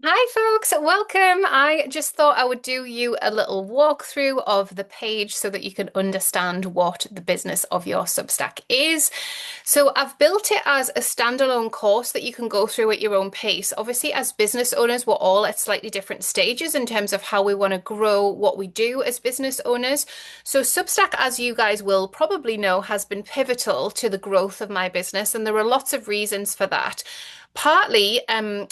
Hi, folks. Welcome. I just thought I would do you a little walkthrough of the page so that you can understand what the business of your Substack is. So, I've built it as a standalone course that you can go through at your own pace. Obviously, as business owners, we're all at slightly different stages in terms of how we want to grow what we do as business owners. So, Substack, as you guys will probably know, has been pivotal to the growth of my business, and there are lots of reasons for that. Partly,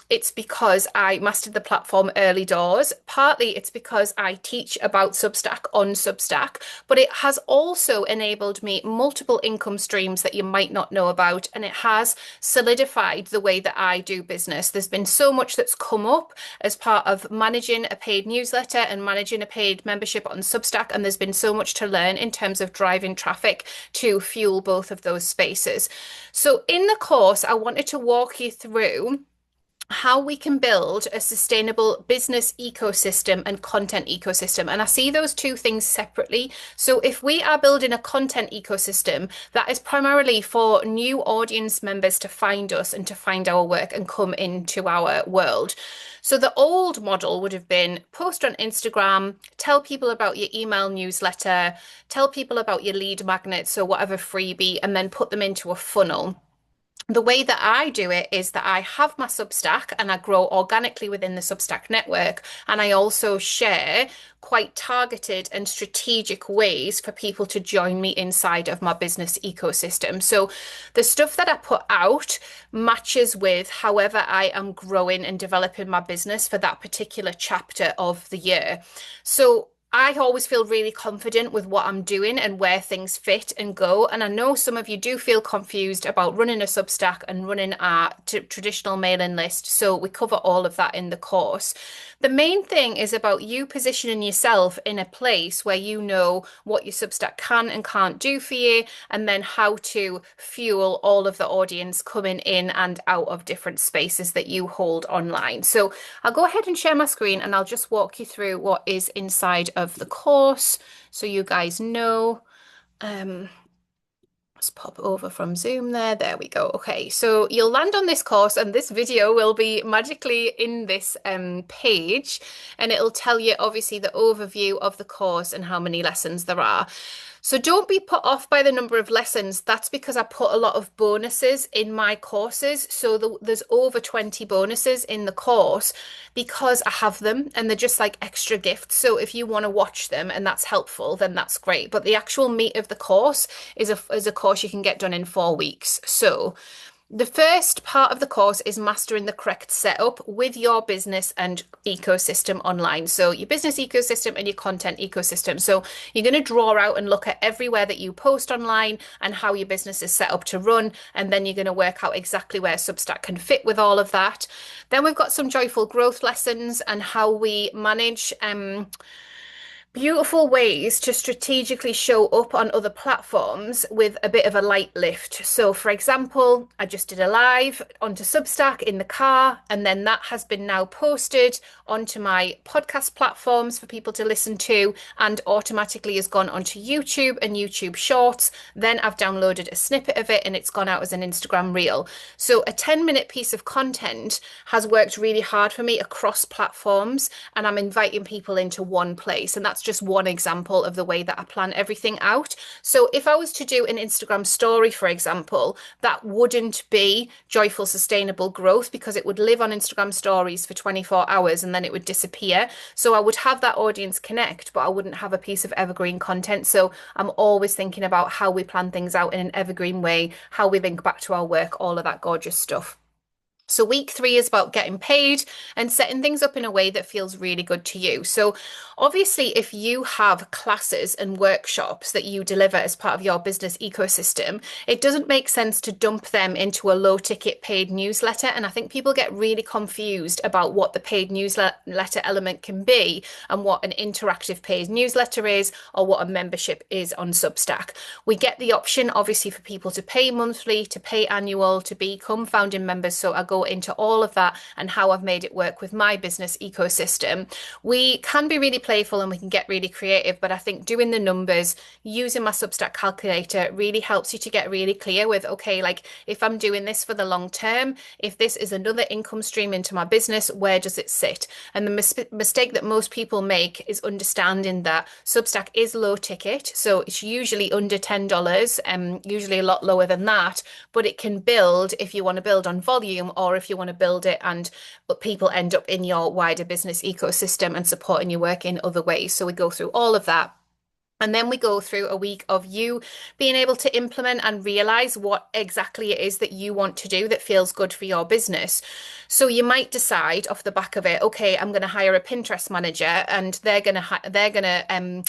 it's because I mastered the platform early doors. Partly, it's because I teach about Substack on Substack, but it has also enabled me multiple income streams that you might not know about, and it has solidified the way that I do business. There's been so much that's come up as part of managing a paid newsletter and managing a paid membership on Substack, and there's been so much to learn in terms of driving traffic to fuel both of those spaces. So, in the course, I wanted to walk you through how we can build a sustainable business ecosystem and content ecosystem. And I see those two things separately. So if we are building a content ecosystem, that is primarily for new audience members to find us and to find our work and come into our world. So the old model would have been post on Instagram, tell people about your email newsletter, tell people about your lead magnets or whatever freebie, and then put them into a funnel. The way that I do it is that I have my Substack and I grow organically within the Substack network. And I also share quite targeted and strategic ways for people to join me inside of my business ecosystem. So the stuff that I put out matches with however I am growing and developing my business for that particular chapter of the year. So I always feel really confident with what I'm doing and where things fit and go. And I know some of you do feel confused about running a Substack and running a traditional mailing list. So we cover all of that in the course. The main thing is about you positioning yourself in a place where you know what your Substack can and can't do for you, and then how to fuel all of the audience coming in and out of different spaces that you hold online. So I'll go ahead and share my screen and I'll just walk you through what is inside of the course so you guys know. Let's pop over from Zoom there. There we go. Okay, so you'll land on this course, and this video will be magically in this page, and it'll tell you obviously the overview of the course and how many lessons there are. So don't be put off by the number of lessons. That's because I put a lot of bonuses in my courses. So there's over 20 bonuses in the course because I have them and they're just like extra gifts. So if you want to watch them and that's helpful, then that's great. But the actual meat of the course is a course you can get done in 4 weeks. So the first part of the course is mastering the correct setup with your business and ecosystem online. So your business ecosystem and your content ecosystem. So you're going to draw out and look at everywhere that you post online and how your business is set up to run. And then you're going to work out exactly where Substack can fit with all of that. Then we've got some joyful growth lessons and how we manage beautiful ways to strategically show up on other platforms with a bit of a light lift. So, for example, I just did a live onto Substack in the car, and then that has been now posted onto my podcast platforms for people to listen to, and automatically has gone onto YouTube and YouTube Shorts. Then I've downloaded a snippet of it and it's gone out as an Instagram reel. So, a 10-minute piece of content has worked really hard for me across platforms, and I'm inviting people into one place. And that's just one example of the way that I plan everything out. So if I was to do an Instagram story, for example, that wouldn't be joyful, sustainable growth because it would live on Instagram stories for 24 hours and then it would disappear. So I would have that audience connect, but I wouldn't have a piece of evergreen content. So I'm always thinking about how we plan things out in an evergreen way, how we link back to our work, all of that gorgeous stuff. So week 3 is about getting paid and setting things up in a way that feels really good to you. So obviously, if you have classes and workshops that you deliver as part of your business ecosystem, it doesn't make sense to dump them into a low ticket paid newsletter. And I think people get really confused about what the paid newsletter element can be and what an interactive paid newsletter is or what a membership is on Substack. We get the option, obviously, for people to pay monthly, to pay annual, to become founding members. So I go go into all of that and how I've made it work with my business ecosystem. We can be really playful and we can get really creative, but I think doing the numbers, using my Substack calculator really helps you to get really clear with, okay, like if I'm doing this for the long term, if this is another income stream into my business, where does it sit? And the mistake that most people make is understanding that Substack is low ticket. So it's usually under $10, usually a lot lower than that, but it can build if you want to build on volume or if you want to build it and people end up in your wider business ecosystem and supporting your work in other ways. So we go through all of that. And then we go through a week of you being able to implement and realize what exactly it is that you want to do that feels good for your business. So you might decide off the back of it, okay, I'm going to hire a Pinterest manager and they're going to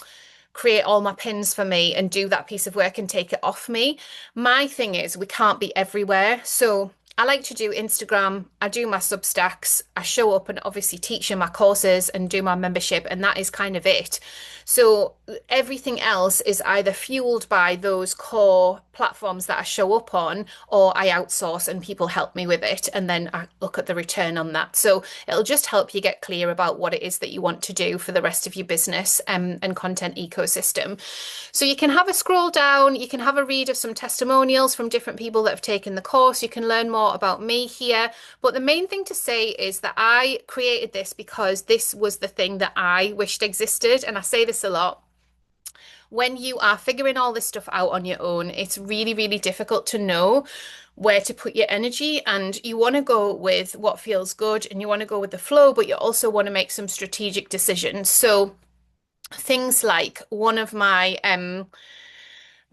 create all my pins for me and do that piece of work and take it off me. My thing is we can't be everywhere. So I like to do Instagram, I do my Substacks, I show up and obviously teach in my courses and do my membership, and that is kind of it. So everything else is either fueled by those core platforms that I show up on, or I outsource and people help me with it, and then I look at the return on that. So it'll just help you get clear about what it is that you want to do for the rest of your business and content ecosystem. So you can have a scroll down, you can have a read of some testimonials from different people that have taken the course, you can learn more about me here. But the main thing to say is that I created this because this was the thing that I wished existed. And I say this a lot. When you are figuring all this stuff out on your own, it's really, really difficult to know where to put your energy. And you want to go with what feels good and you want to go with the flow, but you also want to make some strategic decisions. So things like one of my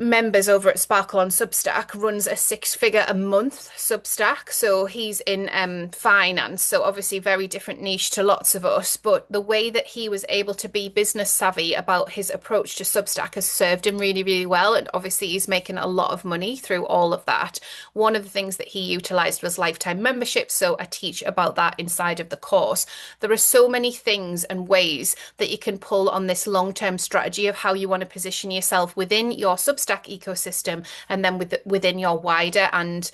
members over at Sparkle on Substack runs a six-figure a month Substack. So he's in finance. So obviously very different niche to lots of us. But the way that he was able to be business savvy about his approach to Substack has served him really, really well. And obviously he's making a lot of money through all of that. One of the things that he utilized was lifetime membership. So I teach about that inside of the course. There are so many things and ways that you can pull on this long-term strategy of how you want to position yourself within your Substack ecosystem and then within your wider and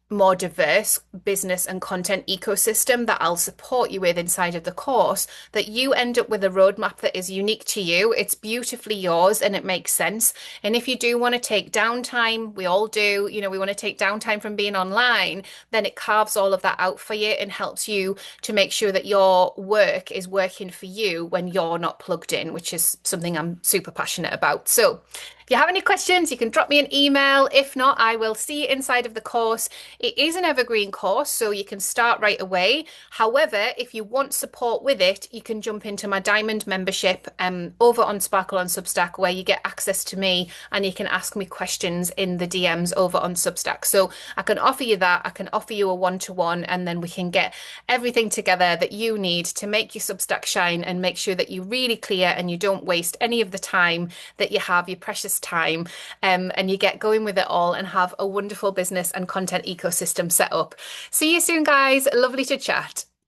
more diverse business and content ecosystem that I'll support you with inside of the course, that you end up with a roadmap that is unique to you. It's beautifully yours and it makes sense. And if you do want to take downtime, we all do, you know, we want to take downtime from being online, then it carves all of that out for you and helps you to make sure that your work is working for you when you're not plugged in, which is something I'm super passionate about. So if you have any questions, you can drop me an email. If not, I will see you inside of the course. It is an evergreen course, so you can start right away. However, if you want support with it, you can jump into my diamond membership over on Sparkle on Substack, where you get access to me and you can ask me questions in the DMs over on Substack. So I can offer you that. I can offer you a one-to-one, and then we can get everything together that you need to make your Substack shine and make sure that you're really clear and you don't waste any of the time that you have, your precious time, and you get going with it all and have a wonderful business and content ecosystem set up. See you soon, guys. Lovely to chat.